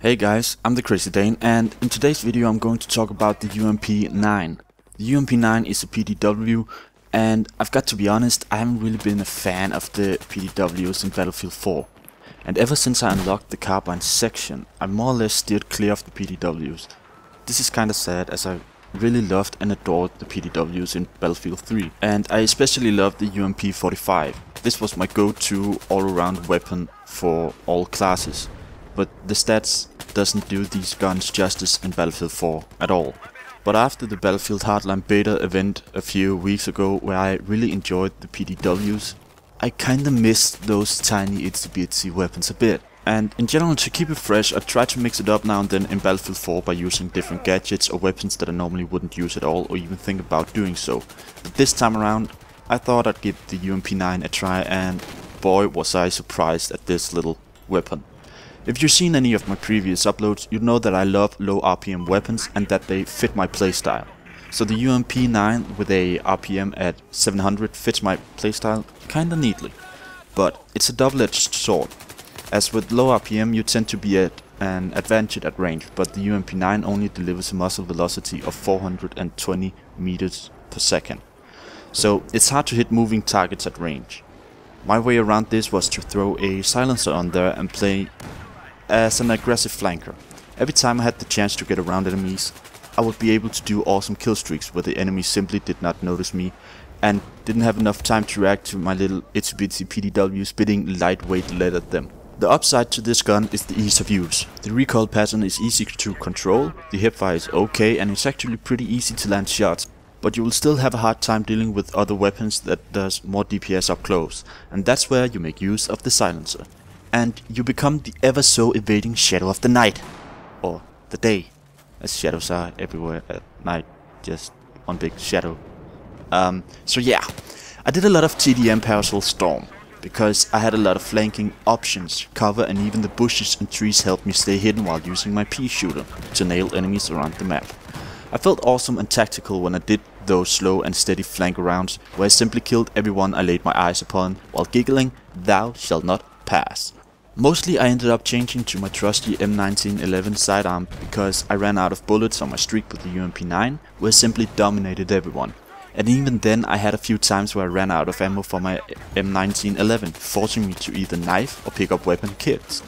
Hey guys, I'm the Crazy Dane, and in today's video I'm going to talk about the UMP-9. The UMP-9 is a PDW, and I've got to be honest, I haven't really been a fan of the PDWs in Battlefield 4. And ever since I unlocked the carbine section, I more or less steered clear of the PDWs. This is kinda sad, as I really loved and adored the PDWs in Battlefield 3, and I especially loved the UMP-45. This was my go-to all-around weapon for all classes. But the stats doesn't do these guns justice in Battlefield 4 at all. But after the Battlefield Hardline beta event a few weeks ago, where I really enjoyed the PDWs, I kinda missed those tiny itsy bitsy weapons a bit. And in general, to keep it fresh, I try to mix it up now and then in Battlefield 4 by using different gadgets or weapons that I normally wouldn't use at all or even think about doing so. But this time around, I thought I'd give the UMP-9 a try, and boy was I surprised at this little weapon. If you've seen any of my previous uploads, you know that I love low RPM weapons and that they fit my playstyle. So the UMP-9 with a RPM at 700 fits my playstyle kinda neatly. But it's a double-edged sword. As with low RPM you tend to be at an advantage at range, but the UMP-9 only delivers a muzzle velocity of 420 meters per second. So it's hard to hit moving targets at range. My way around this was to throw a silencer on there and play as an aggressive flanker. Every time I had the chance to get around enemies, I would be able to do awesome kill streaks where the enemy simply did not notice me and didn't have enough time to react to my little itsy bitsy PDW spitting lightweight lead at them. The upside to this gun is the ease of use. The recoil pattern is easy to control, the hipfire is okay, and it's actually pretty easy to land shots. But you will still have a hard time dealing with other weapons that does more DPS up close, and that's where you make use of the silencer. And you become the ever so evading shadow of the night. Or the day, as shadows are everywhere at night, just one big shadow. So yeah, I did a lot of TDM Parasol Storm, because I had a lot of flanking options, cover, and even the bushes and trees helped me stay hidden while using my pea shooter to nail enemies around the map. I felt awesome and tactical when I did those slow and steady flank rounds, where I simply killed everyone I laid my eyes upon, while giggling, "Thou shalt not pass." Mostly I ended up changing to my trusty M1911 sidearm because I ran out of bullets on my streak with the UMP-9, where I simply dominated everyone. And even then I had a few times where I ran out of ammo for my M1911, forcing me to either knife or pick up weapon kits.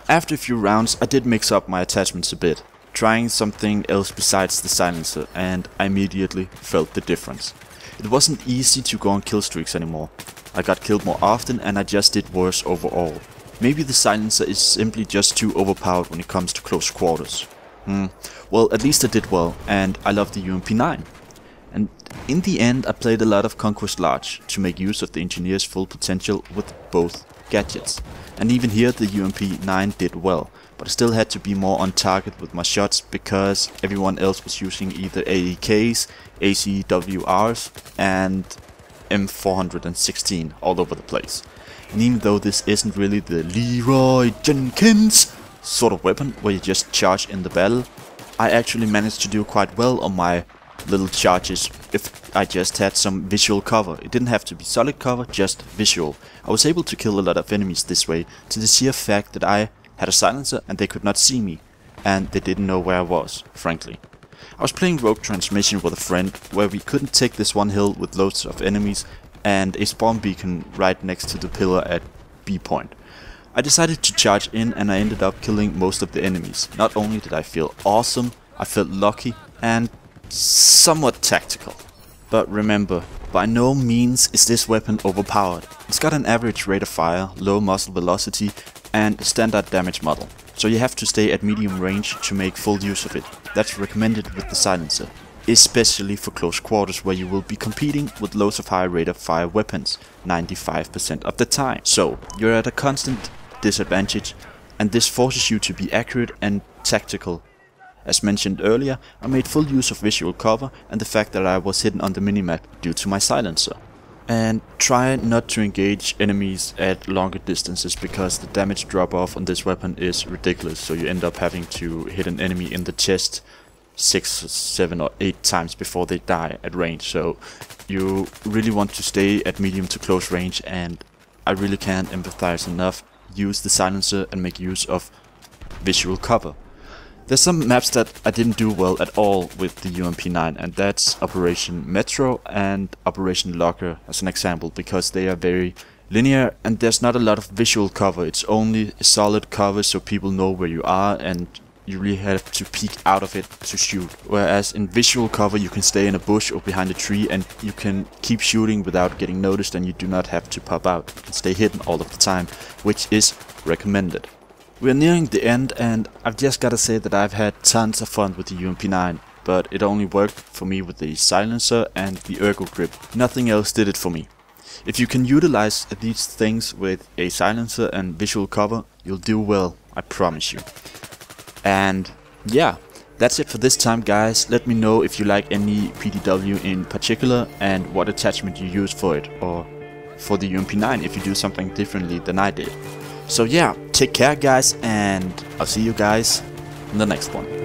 After a few rounds I did mix up my attachments a bit, trying something else besides the silencer, and I immediately felt the difference. It wasn't easy to go on kill streaks anymore. I got killed more often and I just did worse overall. Maybe the silencer is simply just too overpowered when it comes to close quarters. Well, at least I did well, and I love the UMP-9. And in the end I played a lot of Conquest Large to make use of the engineer's full potential with both gadgets. And even here the UMP-9 did well, but I still had to be more on target with my shots because everyone else was using either AEKs, ACWRs and M416 all over the place. And even though this isn't really the Leroy Jenkins sort of weapon where you just charge in the battle, I actually managed to do quite well on my little charges if I just had some visual cover. It didn't have to be solid cover, just visual. I was able to kill a lot of enemies this way, to the sheer fact that I had a silencer and they could not see me, and they didn't know where I was, frankly. I was playing Rogue Transmission with a friend, where we couldn't take this one hill with loads of enemies and a spawn beacon right next to the pillar at B point. I decided to charge in and I ended up killing most of the enemies. Not only did I feel awesome, I felt lucky and somewhat tactical. But remember, by no means is this weapon overpowered. It's got an average rate of fire, low muzzle velocity and a standard damage model. So you have to stay at medium range to make full use of it. That's recommended with the silencer, especially for close quarters where you will be competing with loads of high rate of fire weapons 95% of the time. So you're at a constant disadvantage, and this forces you to be accurate and tactical. As mentioned earlier, I made full use of visual cover and the fact that I was hidden on the minimap due to my silencer. And try not to engage enemies at longer distances because the damage drop off on this weapon is ridiculous, so you end up having to hit an enemy in the chest 6, 7 or 8 times before they die at range. So you really want to stay at medium to close range, and I really can't empathize enough. Use the silencer and make use of visual cover. There's some maps that I didn't do well at all with the UMP-9, and that's Operation Metro and Operation Locker as an example, because they are very linear and there's not a lot of visual cover. It's only a solid cover so people know where you are and you really have to peek out of it to shoot. Whereas in visual cover you can stay in a bush or behind a tree and you can keep shooting without getting noticed, and you do not have to pop out. You can stay hidden all of the time, which is recommended. We're nearing the end, and I've just gotta say that I've had tons of fun with the UMP-9, but it only worked for me with the silencer and the ergo grip. Nothing else did it for me. If you can utilize these things with a silencer and visual cover, you'll do well, I promise you. And yeah, that's it for this time, guys. Let me know if you like any PDW in particular and what attachment you use for it, or for the UMP-9 if you do something differently than I did. So yeah, take care guys, and I'll see you guys in the next one.